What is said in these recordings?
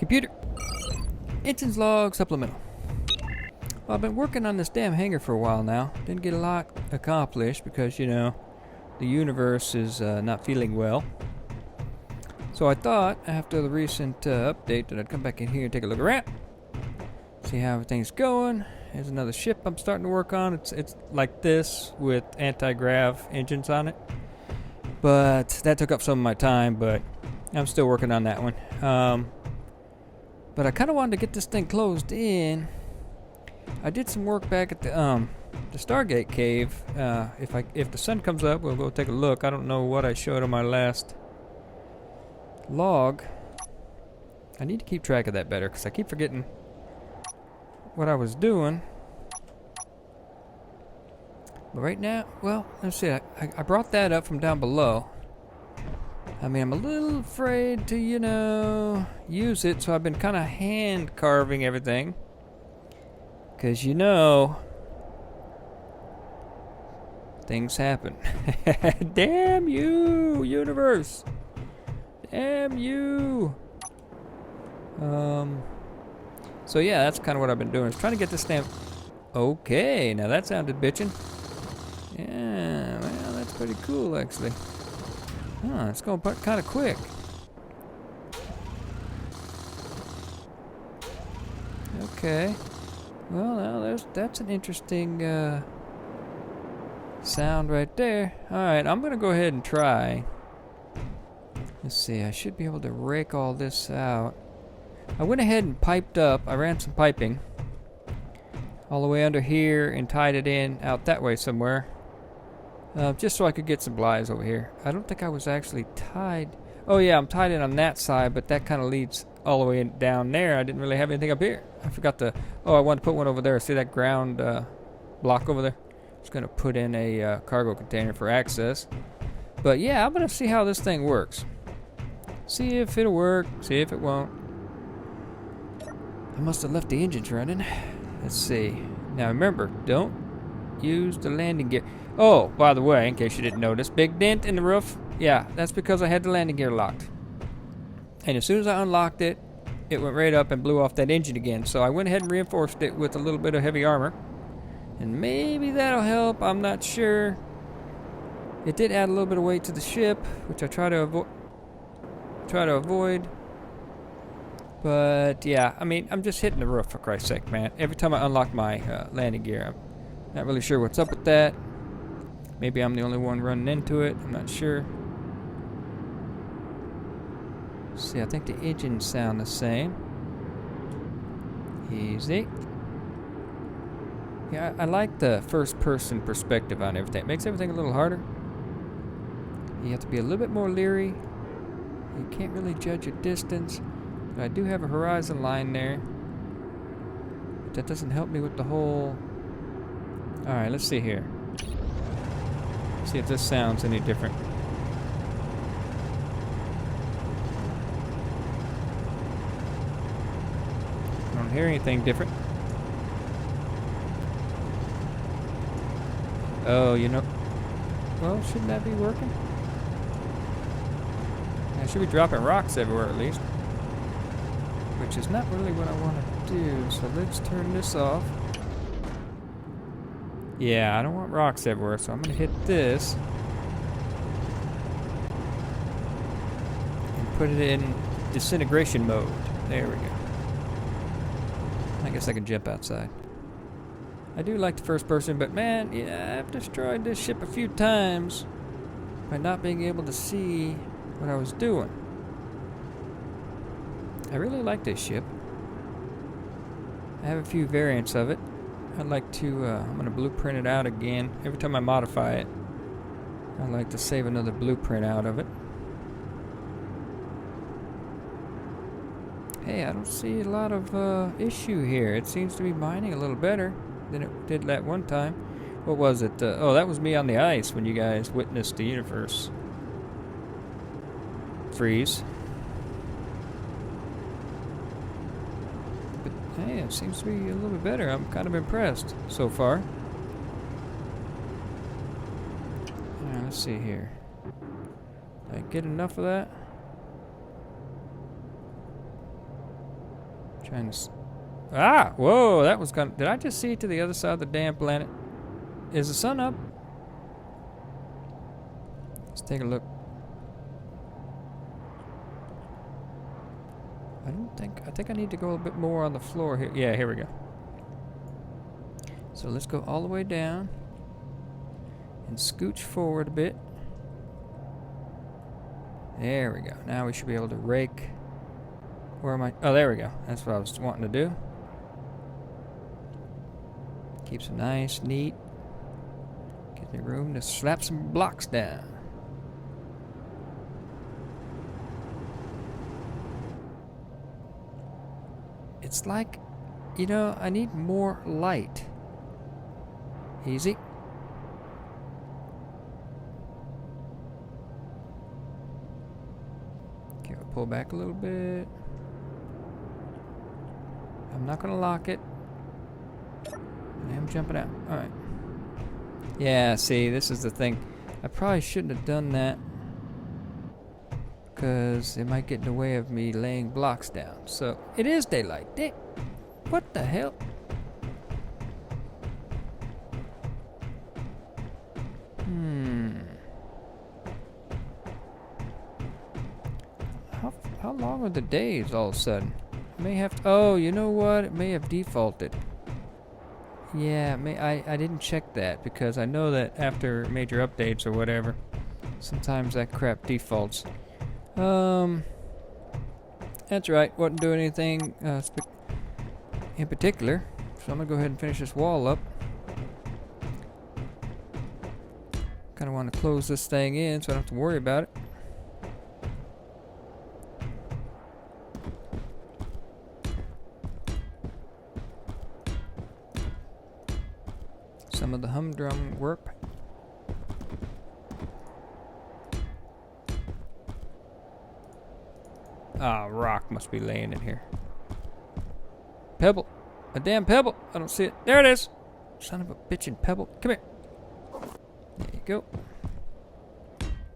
Computer. Engines log supplemental. Well, I've been working on this damn hangar for a while now. Didn't get a lot accomplished because, you know, the universe is not feeling well. So I thought, after the recent update, that I'd come back in here and take a look around. See how everything's going. There's another ship I'm starting to work on. It's like this with anti-grav engines on it. But that took up some of my time, but I'm still working on that one. But I kind of wanted to get this thing closed in. I did some work back at the Stargate cave. If the sun comes up, we'll go take a look. I don't know what I showed on my last log. I need to keep track of that better because I keep forgetting what I was doing. But right now, well, let's see. I brought that up from down below. I mean, I'm a little afraid to, you know, use it, so I've been kind of hand carving everything. Because, you know, things happen. Damn you, universe. Damn you. So yeah, that's kind of what I've been doing. Is trying to get this stamp. Okay, now that sounded bitchin'. Yeah, well, that's pretty cool, actually. Huh, it's going kind of quick. Okay. Well, now that's an interesting sound right there. Alright, I'm going to go ahead and try. Let's see, I should be able to rake all this out. I went ahead and piped up. I ran some piping all the way under here and tied it in out that way somewhere. Just so I could get some blinds over here. I don't think I was actually tied. Oh yeah, I'm tied in on that side, but that kind of leads all the way down there. I didn't really have anything up here. I forgot to... Oh, I wanted to put one over there. See that ground block over there? I was going to put in a cargo container for access. But yeah, I'm going to see how this thing works. See if it'll work. See if it won't. I must have left the engines running. Let's see. Now remember, don't use the landing gear. Oh, by the way, in case you didn't notice, big dent in the roof. Yeah, that's because I had the landing gear locked. And as soon as I unlocked it, it went right up and blew off that engine again. So I went ahead and reinforced it with a little bit of heavy armor. And maybe that'll help, I'm not sure. It did add a little bit of weight to the ship, which I try to avoid. But yeah, I mean, I'm just hitting the roof for Christ's sake, man. Every time I unlock my landing gear, I'm not really sure what's up with that. Maybe I'm the only one running into it. I'm not sure. See, I think the engines sound the same. Easy. Yeah, I like the first-person perspective on everything. It makes everything a little harder. You have to be a little bit more leery. You can't really judge a distance. But I do have a horizon line there. But that doesn't help me with the whole... Alright, let's see here. See if this sounds any different. I don't hear anything different. Oh, you know... Well, shouldn't that be working? I should be dropping rocks everywhere at least. Which is not really what I want to do, so let's turn this off. Yeah, I don't want rocks everywhere, so I'm going to hit this. And put it in disintegration mode. There we go. I guess I can jump outside. I do like the first person, but man, yeah, I've destroyed this ship a few times by not being able to see what I was doing. I really like this ship. I have a few variants of it. I'd like to, I'm going to blueprint it out again. Every time I modify it, I'd like to save another blueprint out of it. Hey, I don't see a lot of issue here. It seems to be mining a little better than it did that one time. What was it? Oh, that was me on the ice when you guys witnessed the universe freeze. But hey, it seems to be a little bit better. I'm kind of impressed so far. Alright, let's see here. Did I get enough of that? Trying to... Ah! Whoa, that was gonna... Did I just see it to the other side of the damn planet? Is the sun up? Let's take a look. I think I need to go a bit more on the floor here. Yeah, here we go. So let's go all the way down and scooch forward a bit. There we go. Now we should be able to rake. Where am I? Oh, there we go. That's what I was wanting to do. Keeps it nice, neat. Gives me room to slap some blocks down. It's like, you know, I need more light. Easy. Okay, I'll pull back a little bit. I'm not gonna lock it. I am jumping out. Alright. Yeah, see, this is the thing. I probably shouldn't have done that, because it might get in the way of me laying blocks down. So, it is daylight. What the hell? How long are the days all of a sudden? I may have to... Oh, you know what? It may have defaulted. Yeah, I didn't check that, because I know that after major updates or whatever, sometimes that crap defaults. That's right. Wasn't doing anything in particular, so I'm gonna go ahead and finish this wall up. Kind of want to close this thing in so I don't have to worry about it. Some of the humdrum work. Ah, rock must be laying in here. Pebble. A damn pebble. I don't see it. There it is. Son of a bitchin' pebble. Come here. There you go.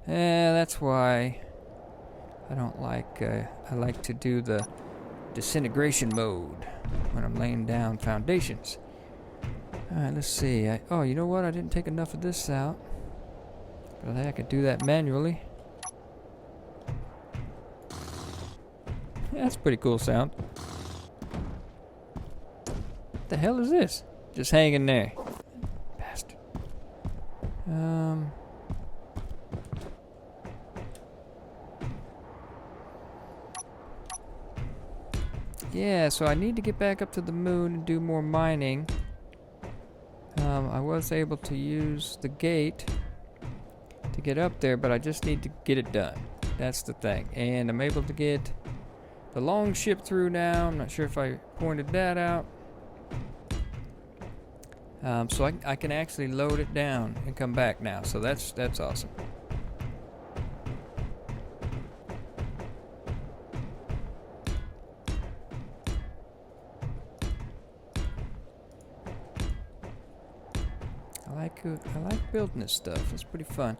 That's why I don't like... I like to do the disintegration mode when I'm laying down foundations. Alright, let's see. Oh, you know what? I didn't take enough of this out. But I could do that manually. Yeah, that's a pretty cool sound. What the hell is this? Just hanging there. Bastard. Yeah, so I need to get back up to the moon and do more mining. I was able to use the gate to get up there, but I just need to get it done. That's the thing. And I'm able to get the long ship through now. I'm not sure if I pointed that out. So I can actually load it down and come back now. So that's awesome. I like building this stuff. It's pretty fun.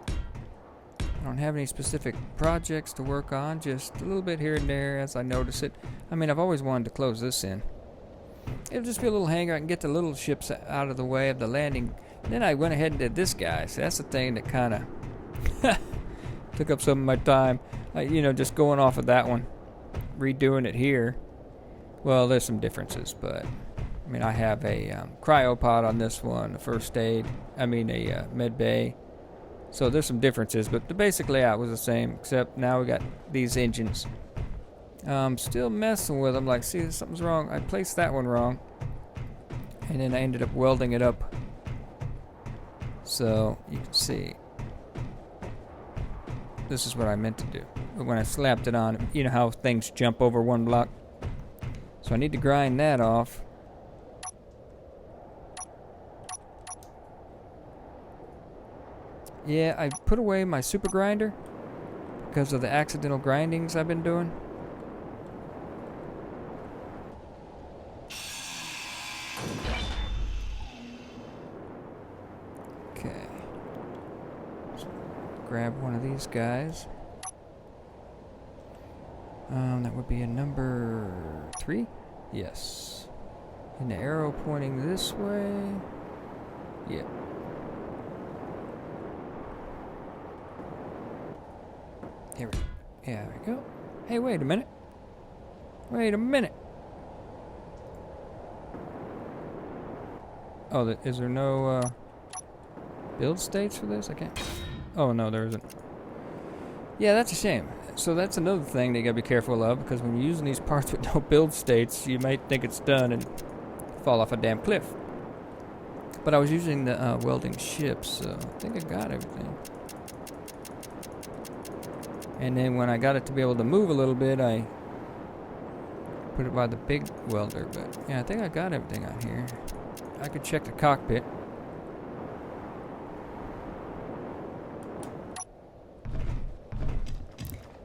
I don't have any specific projects to work on, just a little bit here and there as I notice it. I mean, I've always wanted to close this in. It'll just be a little hangar. I can get the little ships out of the way of the landing. Then I went ahead and did this guy. So that's the thing that kind of took up some of my time. You know, just going off of that one, redoing it here. Well, there's some differences, but I mean, I have a cryopod on this one, a first aid. I mean, a med bay. So there's some differences, but the basic layout was the same, except now we got these engines. Still messing with them, like, see, something's wrong. I placed that one wrong, and then I ended up welding it up. So you can see, this is what I meant to do. But when I slapped it on, you know how things jump over one block? So I need to grind that off. Yeah, I put away my super grinder because of the accidental grindings I've been doing. Okay. So grab one of these guys. That would be a number 3? Yes. And the arrow pointing this way? Yep. There we go. Hey, wait a minute. Wait a minute. Oh, is there no build states for this? I can't. Oh, no, there isn't. Yeah, that's a shame. So that's another thing that you gotta be careful of, because when you're using these parts with no build states, you might think it's done and fall off a damn cliff. But I was using the welding ships, so I think I got everything. And then when I got it to be able to move a little bit, I put it by the big welder. But yeah, I think I got everything on here. I could check the cockpit.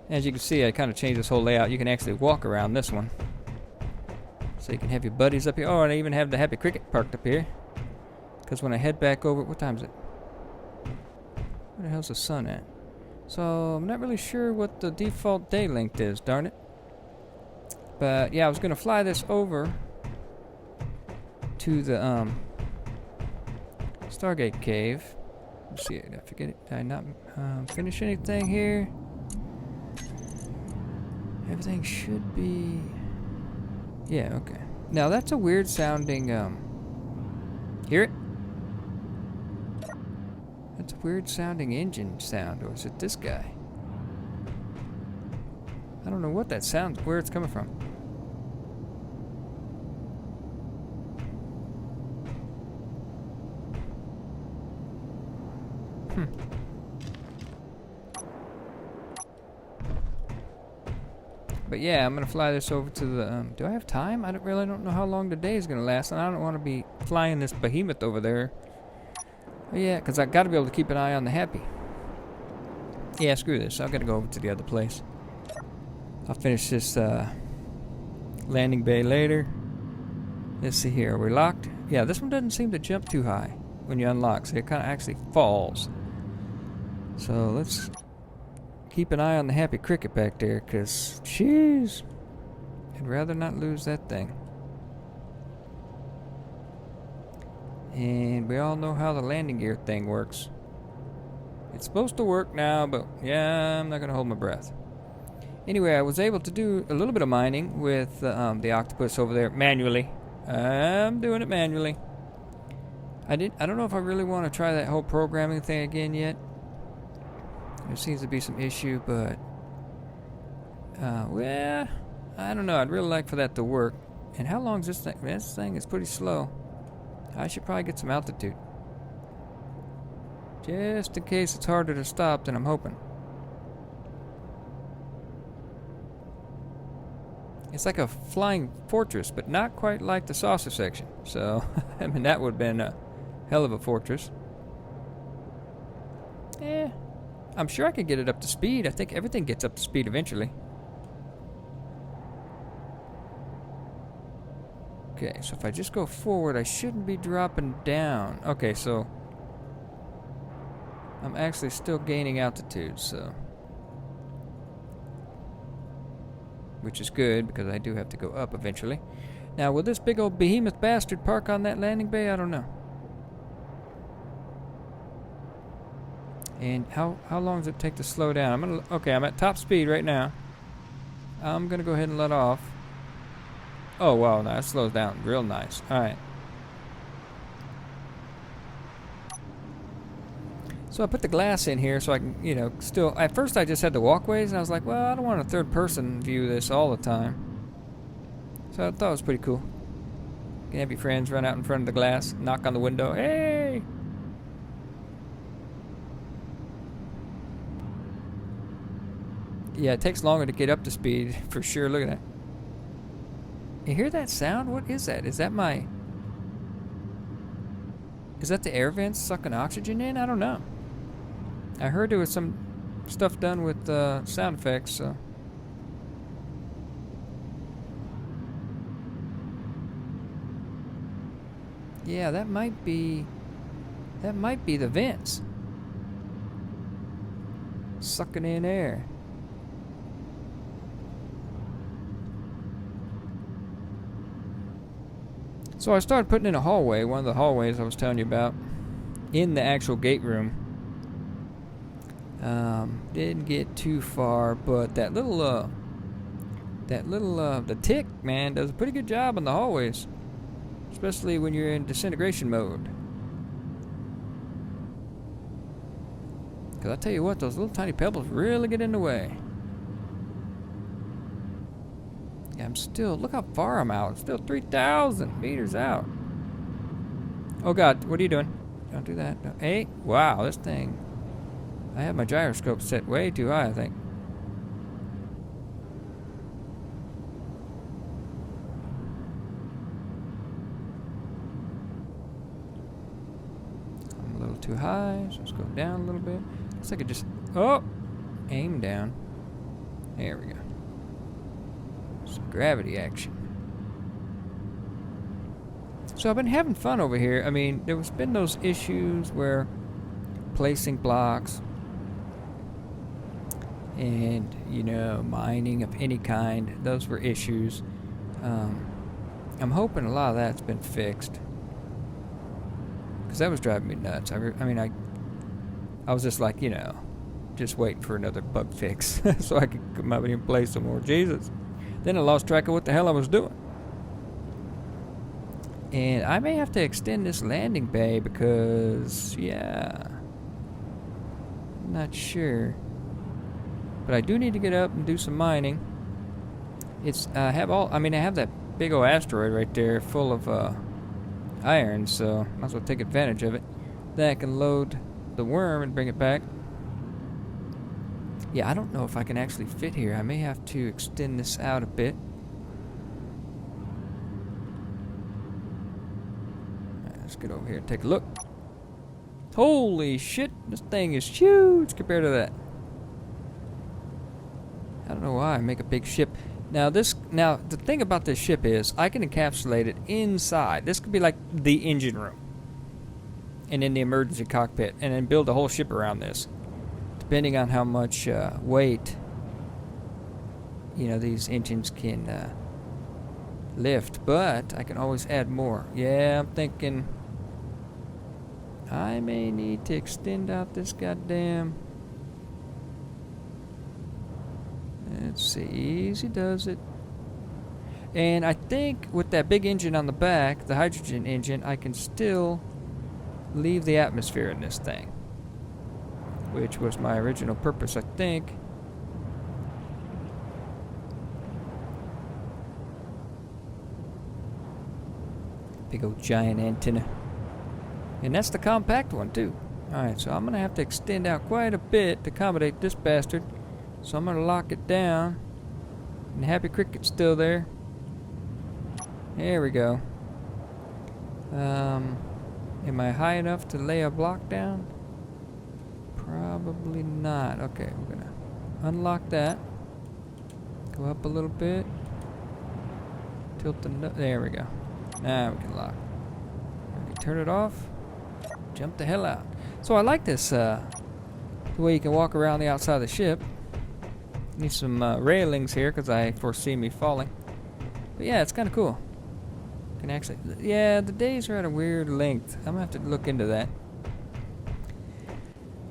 As you can see, I kind of changed this whole layout. You can actually walk around this one. So you can have your buddies up here. Oh, and I even have the Happy Cricket parked up here. Because when I head back over... What time is it? Where the hell's the sun at? So, I'm not really sure what the default day length is, darn it. But, yeah, I was going to fly this over to the Stargate Cave. Let's see, did I forget it? Did I not finish anything here? Everything should be... Yeah, okay. Now, that's a weird sounding... Hear it? That's a weird sounding engine sound, or is it this guy? I don't know what that sounds, where it's coming from. But yeah, I'm gonna fly this over to the. Do I have time? I don't know how long the day is gonna last, and I don't want to be flying this behemoth over there. But yeah, because I got to be able to keep an eye on the Happy. Yeah, screw this. I've got to go over to the other place. I'll finish this landing bay later. Let's see here. Are we locked? Yeah, this one doesn't seem to jump too high when you unlock, so it kind of actually falls. So let's keep an eye on the Happy Cricket back there, because, jeez, I'd rather not lose that thing. And we all know how the landing gear thing works. It's supposed to work now, but yeah, I'm not going to hold my breath. Anyway, I was able to do a little bit of mining with the octopus over there manually. I'm doing it manually. I don't know if I really want to try that whole programming thing again yet. There seems to be some issue, but well, I don't know. I'd really like for that to work. And how long is this thing? This thing is pretty slow. I should probably get some altitude. Just in case it's harder to stop than I'm hoping. It's like a flying fortress, but not quite like the saucer section. So, I mean, that would have been a hell of a fortress. Eh, I'm sure I could get it up to speed. I think everything gets up to speed eventually. Okay, so if I just go forward, I shouldn't be dropping down. Okay, so I'm actually still gaining altitude, so which is good because I do have to go up eventually. Now, will this big old behemoth bastard park on that landing bay? I don't know. And how long does it take to slow down? Okay, I'm at top speed right now. I'm gonna go ahead and let off. Oh, wow, no, that slows down real nice. Alright. So I put the glass in here so I can, you know, still... At first I just had the walkways, and I was like, well, I don't want a third-person view of this all the time. So I thought it was pretty cool. You can have your friends run out in front of the glass, knock on the window, hey! Yeah, it takes longer to get up to speed, for sure. Look at that. You hear that sound? What is that? Is that my... Is that the air vents sucking oxygen in? I don't know. I heard there was some stuff done with sound effects, so... Yeah, that might be... That might be the vents. Sucking in air. So I started putting in a hallway, one of the hallways I was telling you about, in the actual gate room. Didn't get too far, but the tick, man, does a pretty good job on the hallways. Especially when you're in disintegration mode. Because I tell you what, those little tiny pebbles really get in the way. Yeah, I'm still, look how far I'm out. I'm still 3,000 meters out. Oh God, what are you doing? Don't do that. No. Hey, wow, this thing. I have my gyroscope set way too high, I think. I'm a little too high, so let's go down a little bit. Looks like I just, oh, aim down. There we go. Some gravity action. So I've been having fun over here. I mean, there's been those issues where placing blocks and, you know, mining of any kind, those were issues. I'm hoping a lot of that's been fixed. Because that was driving me nuts. I was just like, you know, just waiting for another bug fix so I could come up and play some more. Jesus. Then I lost track of what the hell I was doing. And I may have to extend this landing bay because, yeah, I'm not sure. But I do need to get up and do some mining. I have that big old asteroid right there full of iron, so might as well take advantage of it. Then I can load the worm and bring it back. Yeah, I don't know if I can actually fit here. I may have to extend this out a bit. Let's get over here and take a look. Holy shit, this thing is huge compared to that. I don't know why I make a big ship. Now the thing about this ship is I can encapsulate it inside. This could be like the engine room. And then the emergency cockpit. And then build a whole ship around this. Depending on how much weight, you know, these engines can lift. But I can always add more. Yeah, I'm thinking I may need to extend out this goddamn. Let's see, easy does it. And I think with that big engine on the back, the hydrogen engine, I can still leave the atmosphere in this thing. Which was my original purpose, I think. Big old giant antenna. And that's the compact one too. Alright, so I'm going to have to extend out quite a bit to accommodate this bastard. So I'm going to lock it down. And Happy Cricket's still there. There we go. Am I high enough to lay a block down? Probably not. Okay, we're going to unlock that. Go up a little bit. Tilt the... There we go. Now we can lock. We can turn it off. Jump the hell out. So I like this, the way you can walk around the outside of the ship. Need some railings here because I foresee me falling. But yeah, it's kind of cool. Can actually, yeah, the days are at a weird length. I'm gonna have to look into that.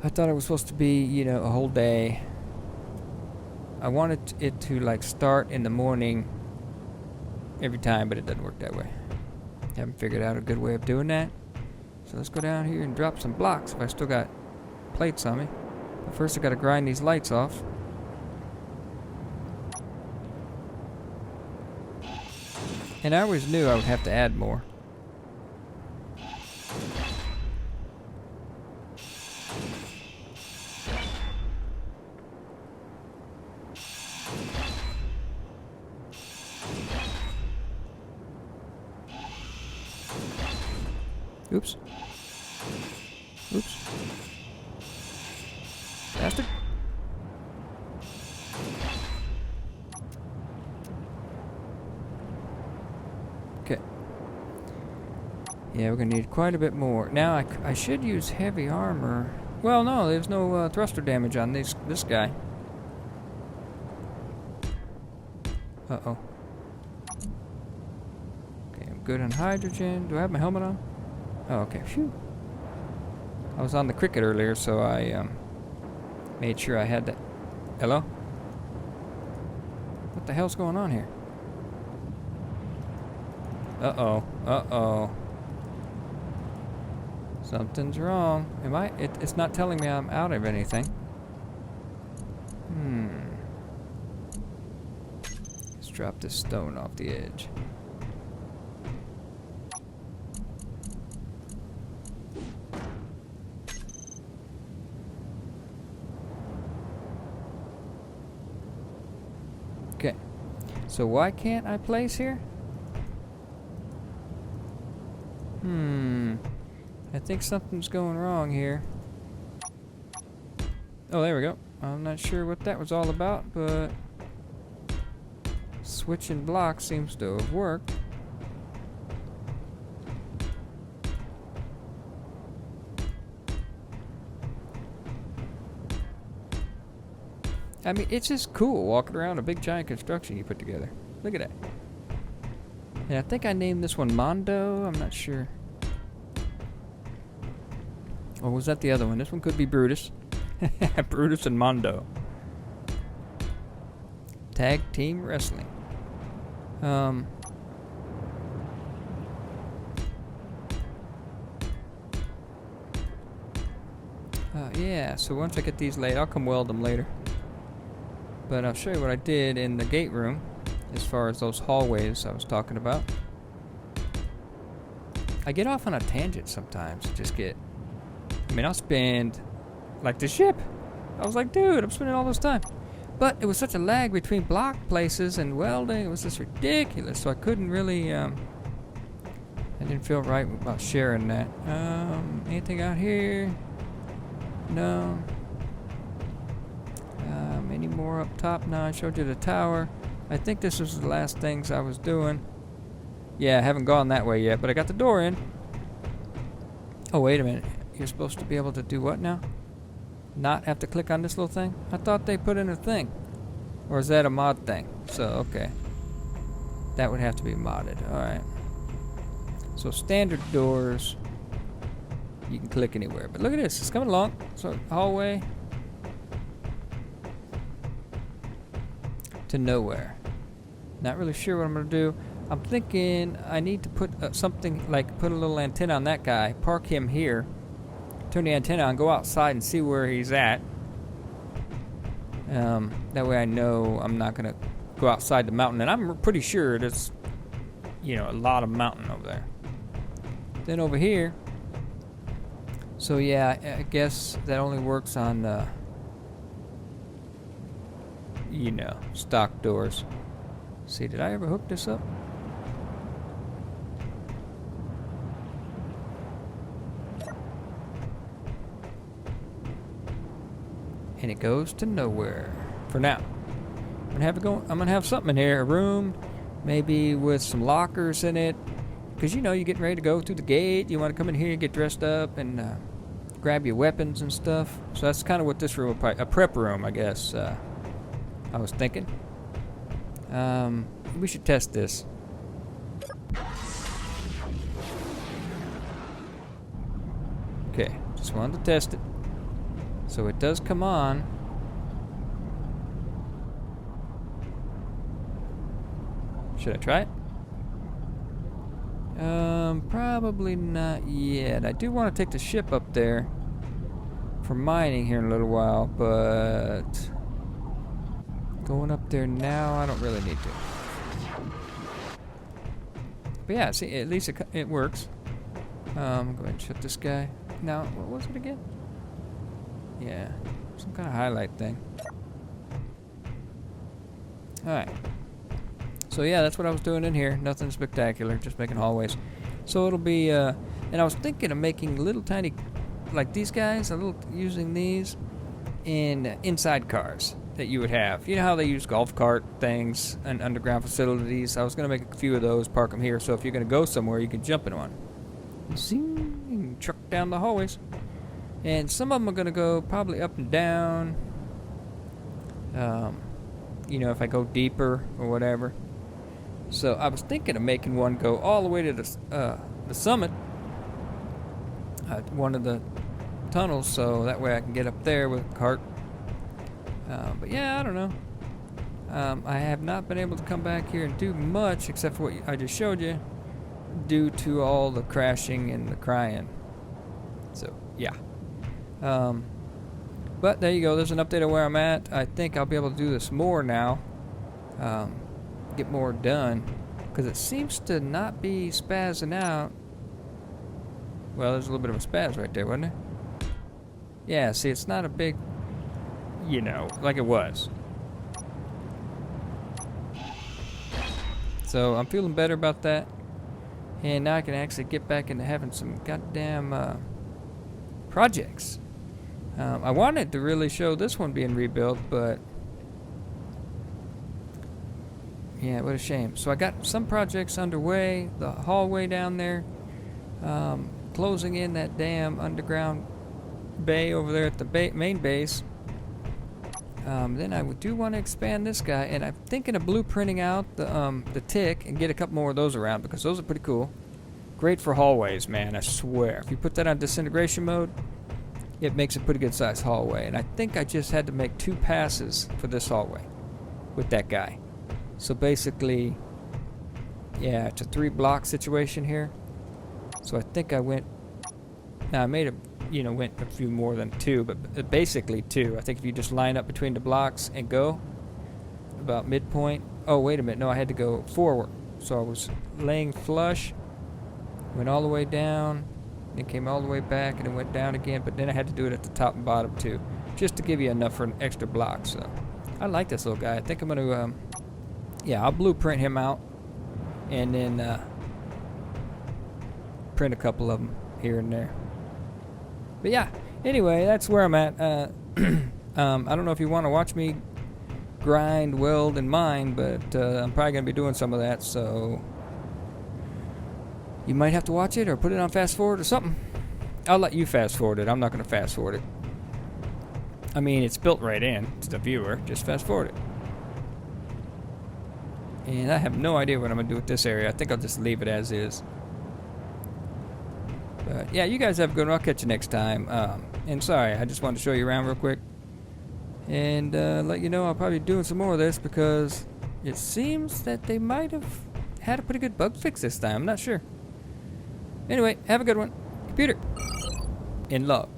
I thought it was supposed to be, you know, a whole day. I wanted it to like start in the morning every time, but it doesn't work that way. Haven't figured out a good way of doing that. So let's go down here and drop some blocks if I still got plates on me. But first I gotta grind these lights off. And I always knew I would have to add more. Oops. Oops. Bastard. Okay. Yeah, we're gonna need quite a bit more. Now I should use heavy armor. Well, no, there's no thruster damage on this guy. Uh-oh. Okay, I'm good on hydrogen. Do I have my helmet on? Oh, okay. Phew. I was on the cricket earlier, so I made sure I had that. Hello? What the hell's going on here? Uh-oh. Uh-oh. Something's wrong. Am I? It's not telling me I'm out of anything. Let's drop this stone off the edge. Okay. So why can't I place here? I think something's going wrong here. Oh, there we go. I'm not sure what that was all about, but switching blocks seems to have worked. I mean, it's just cool walking around a big giant construction you put together. Look at that. And I think I named this one Mondo. I'm not sure. Or was that the other one? This one could be Brutus. Brutus and Mondo. Tag team wrestling. Yeah, so once I get these laid, I'll come weld them later. But I'll show you what I did in the gate room as far as those hallways I was talking about. I get off on a tangent sometimes. I mean, I'll spend, like the ship. I was like, dude, I'm spending all this time. But it was such a lag between block places and welding. It was just ridiculous. So I couldn't really, I didn't feel right about sharing that. Anything out here? No. Any more up top? No, I showed you the tower. I think this was the last things I was doing. Yeah, I haven't gone that way yet, but I got the door in. Oh, wait a minute. You're supposed to be able to do what now? Not have to click on this little thing? I thought they put in a thing. Or is that a mod thing? So, okay. That would have to be modded. Alright. So, standard doors. You can click anywhere. But look at this. It's coming along. So, hallway. To nowhere. Not really sure what I'm going to do. I'm thinking I need to put something, like put a little antenna on that guy, park him here, turn the antenna on, go outside and see where he's at. That way I know I'm not going to go outside the mountain. And I'm pretty sure there's, you know, a lot of mountain over there. Then over here, so yeah, I guess that only works on, you know, stock doors. See, did I ever hook this up? And it goes to nowhere for now. I'm gonna have something in here, a room, maybe with some lockers in it, because you know you're getting ready to go through the gate. You want to come in here, get dressed up, and grab your weapons and stuff. So that's kind of what this room, a prep room, I guess. I was thinking. We should test this. Okay, just wanted to test it. So it does come on. Should I try it? Probably not yet. I do want to take the ship up there for mining here in a little while, but going up there now, I don't really need to. But yeah, see, at least it works. Go ahead and shut this guy. Now, what was it again? Yeah, some kind of highlight thing. Alright. So yeah, that's what I was doing in here. Nothing spectacular, just making hallways. So it'll be, and I was thinking of making little tiny, like these guys, using these in inside cars that you would have. You know how they use golf cart things and underground facilities? I was going to make a few of those, park them here, so if you're going to go somewhere, you can jump in one. Zing, and truck down the hallways. And some of them are going to go probably up and down. You know, if I go deeper or whatever. So I was thinking of making one go all the way to the summit, one of the tunnels, so that way I can get up there with a cart. But yeah, I don't know. I have not been able to come back here and do much except for what I just showed you, due to all the crashing and the crying. So yeah. But there you go. There's an update of where I'm at. I think I'll be able to do this more now. Get more done, because it seems to not be spazzing out. Well, there's a little bit of a spaz right there, wasn't there? Yeah, see, it's not a big, you know, like it was. So I'm feeling better about that. And now I can actually get back into having some goddamn projects. I wanted to really show this one being rebuilt, but yeah, what a shame. So I got some projects underway. The hallway down there, closing in that damn underground bay over there at the main base. Then I do want to expand this guy, and I'm thinking of blueprinting out the tick and get a couple more of those around, because those are pretty cool. Great for hallways, man, I swear. If you put that on disintegration mode, it makes a pretty good sized hallway. And I think I just had to make 2 passes for this hallway with that guy. So basically, yeah, it's a 3-block situation here. So I think I went, now I made went a few more than 2, but basically 2. I think if you just line up between the blocks and go about midpoint. Oh, wait a minute, no, I had to go forward. So I was laying flush, went all the way down, then came all the way back, and then went down again, but then I had to do it at the top and bottom too, just to give you enough for an extra block. So I like this little guy. I think I'm going to, yeah, I'll blueprint him out, and then print a couple of them here and there. But yeah, anyway, that's where I'm at. I don't know if you want to watch me grind, weld, and mine, but I'm probably going to be doing some of that, so you might have to watch it or put it on fast forward or something. I'll let you fast forward it. I'm not going to fast forward it. I mean, it's built right in to the viewer. Just fast forward it. And I have no idea what I'm going to do with this area. I think I'll just leave it as is. But yeah, you guys have a good one. I'll catch you next time. And sorry, I just wanted to show you around real quick. And let you know I'll probably be doing some more of this, because it seems that they might have had a pretty good bug fix this time. I'm not sure. Anyway, have a good one. Computer. In love.